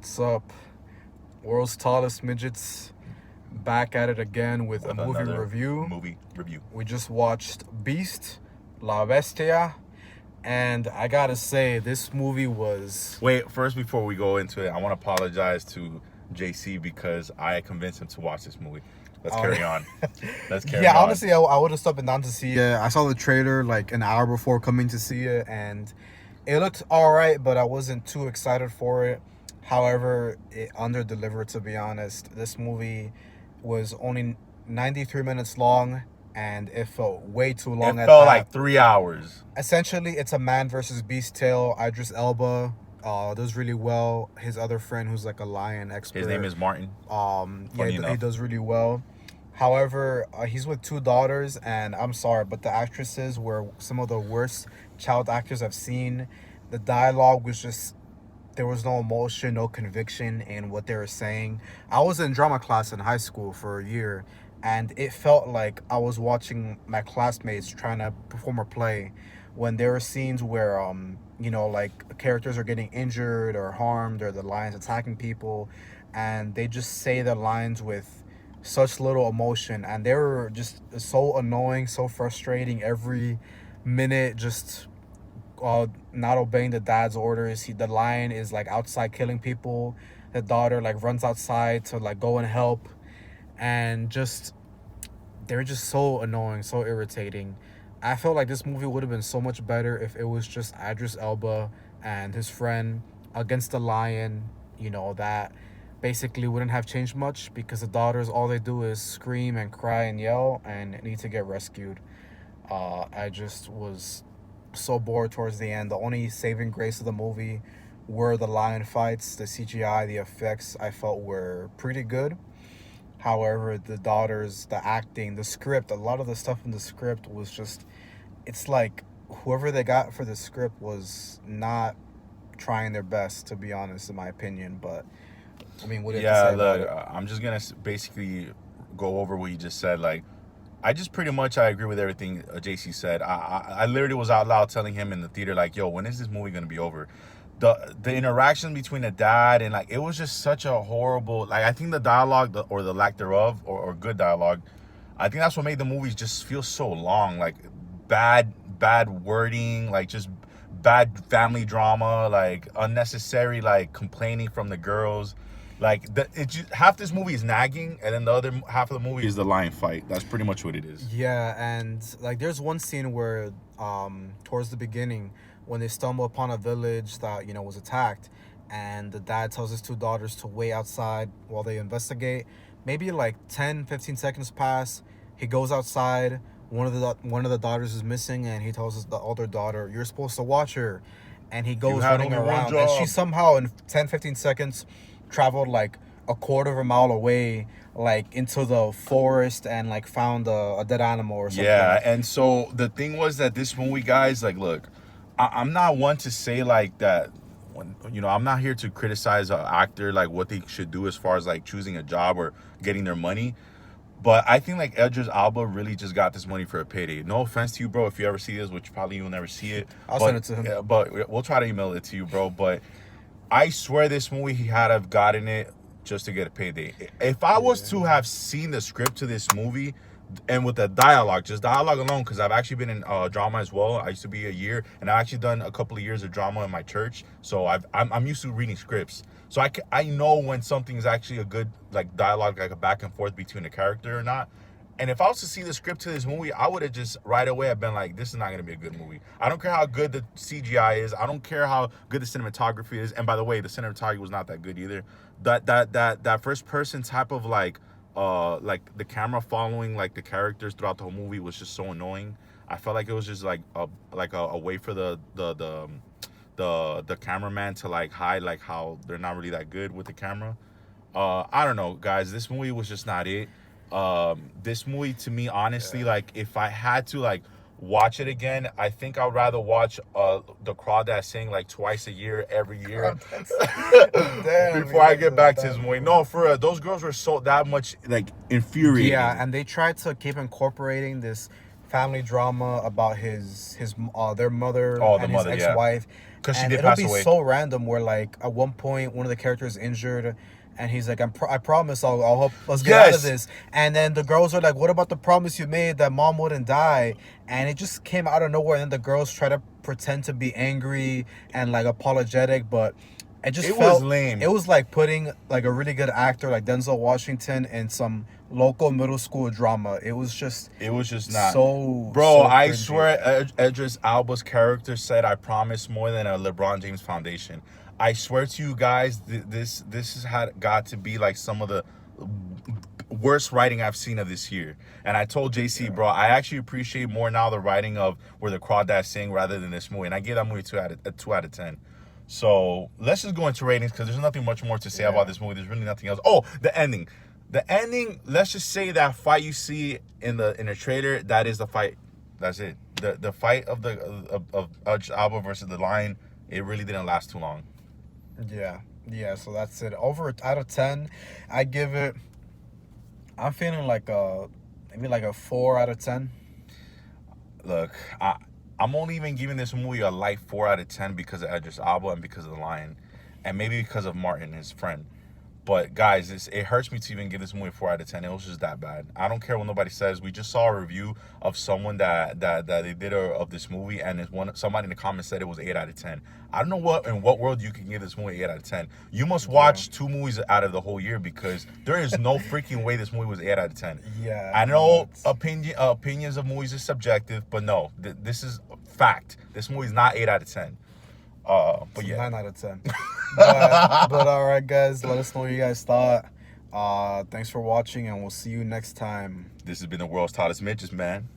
What's up? World's tallest midgets back at it again with a with movie another review. movie review. We just watched Beast, La Bestia, and I gotta say, this movie was. Wait, first before we go into it, I want to apologize to JC because I convinced him to watch this movie. Let's carry on. Let's carry on. Yeah, honestly, I would have stopped and down to see it. I saw the trailer like an hour before coming to see it, and it looked alright, but I wasn't too excited for it. However, it under-delivered, to be honest. This movie was only 93 minutes long, and it felt way too long. It felt like 3 hours. Essentially, it's a man versus beast tale. Idris Elba does really well. His other friend, who's like a lion expert, His name is Martin. he does really well. However, he's with two daughters, and I'm sorry, but the actresses were some of the worst child actors I've seen. The dialogue was just, there was no emotion, no conviction in what they were saying. I was in drama class in high school for a year, and it felt like I was watching my classmates trying to perform a play when there were scenes where like characters are getting injured or harmed, or the lions attacking people, and they just say the lines with such little emotion, and they were just so annoying, so frustrating every minute, just not obeying the dad's orders. The lion is like outside killing people. The daughter like runs outside to like go and help, and just they're just so annoying, so irritating. I felt like this movie would have been so much better if it was just Idris Elba and his friend against the lion. That basically wouldn't have changed much, because the daughters, all they do is scream and cry and yell and need to get rescued. I just was so bored towards the end. The only saving grace of the movie were the lion fights. The CGI, the effects, I felt were pretty good. However, the daughters, the acting, the script, a lot of the stuff in the script was just, it's like whoever they got for the script was not trying their best, to be honest, in my opinion. But I mean, what do you have to say about it? I'm just gonna basically go over what you just said. Like, I agree with everything JC said. I literally was out loud telling him in the theater, like, yo, when is this movie gonna be over? The interaction between the dad and, like, it was just such a horrible, like, I think the dialogue, or the lack thereof, or good dialogue, I think that's what made the movies just feel so long. Like, bad wording, like, just bad family drama, like unnecessary, like, complaining from the girls. Like, half this movie is nagging, and then the other half of the movie is the lion fight. That's pretty much what it is. Yeah, and like there's one scene where towards the beginning, when they stumble upon a village that was attacked, and the dad tells his two daughters to wait outside while they investigate. Maybe like 10-15 seconds pass. He goes outside. One of the daughters is missing, and he tells the older daughter, "You're supposed to watch her." And he goes running around, and she somehow in 10-15 seconds traveled like a quarter of a mile away, like into the forest, and like found a dead animal or something. Yeah, and so the thing was that this movie, guys, like, look, I'm not one to say like that. I'm not here to criticize an actor, like, what they should do as far as like choosing a job or getting their money. But I think like Idris Elba really just got this money for a payday. No offense to you, bro, if you ever see this, which probably you'll never see it. I'll send it to him. Yeah, but we'll try to email it to you, bro. But I swear this movie, he had to have gotten it just to get a payday. If I was to have seen the script to this movie, and with the dialogue, just dialogue alone, because I've actually been in drama as well. I used to be a year, and I've actually done a couple of years of drama in my church. So I'm used to reading scripts. So I know when something is actually a good, like, dialogue, like a back and forth between a character or not. And if I was to see the script to this movie, I would have just right away have been like, this is not going to be a good movie. I don't care how good the CGI is. I don't care how good the cinematography is. And by the way, the cinematography was not that good either. That first person type of like the camera following like the characters throughout the whole movie was just so annoying. I felt like it was just like a way for the cameraman to like hide like how they're not really that good with the camera. I don't know, guys. This movie was just not it. This movie, to me, honestly, like, if I had to like watch it again, I think I'd rather watch The Crawdad Sing like twice a year, every year. Damn, before I get back to this movie. No, for real, those girls were so that much like infuriating. Yeah, and they tried to keep incorporating this family drama about their mother Oh, the and mother, his yeah. ex-wife. 'Cause she And did it'll pass be away. so random where like at one point one of the characters is injured. And he's like, I promise I'll help us get out of Yes. this. And then the girls are like, what about the promise you made that mom wouldn't die? And it just came out of nowhere. And then the girls try to pretend to be angry and like apologetic, but it was lame. It was like putting like a really good actor like Denzel Washington in some local middle school drama. It was just not. so Bro, so I cringy. swear Idris Elba's character said, I promise more than a LeBron James foundation. I swear to you guys, this has got to be like some of the worst writing I've seen of this year. And I told JC, bro, I actually appreciate more now the writing of Where the Crawdads Sing rather than this movie. And I give that movie a 2 out of 10. So let's just go into ratings because there's nothing much more to say about this movie. There's really nothing else. Oh, the ending. The ending, let's just say that fight you see in the trailer, that is the fight. That's it. The fight of Alba versus the Lion, it really didn't last too long. Yeah, so that's it. Out of 10, I give it, I'm feeling like maybe like a 4 out of 10. Look, I'm only even giving this movie a light 4 out of 10 because of Idris Elba and because of the Lion, and maybe because of Martin, his friend. But guys, it hurts me to even give this movie a 4 out of 10. It was just that bad. I don't care what nobody says. We just saw a review of someone that they did of this movie, and somebody in the comments said it was 8 out of 10. I don't know in what world you can give this movie 8 out of 10. You must watch 2 movies out of the whole year because there is no freaking way this movie was 8 out of 10. Yeah, I know opinions of movies is subjective, but no, this is fact. This movie is not 8 out of 10. But yeah, 9 out of 10. but all right, guys, let us know what you guys thought. Thanks for watching, and we'll see you next time. This has been the world's tallest midgets, man.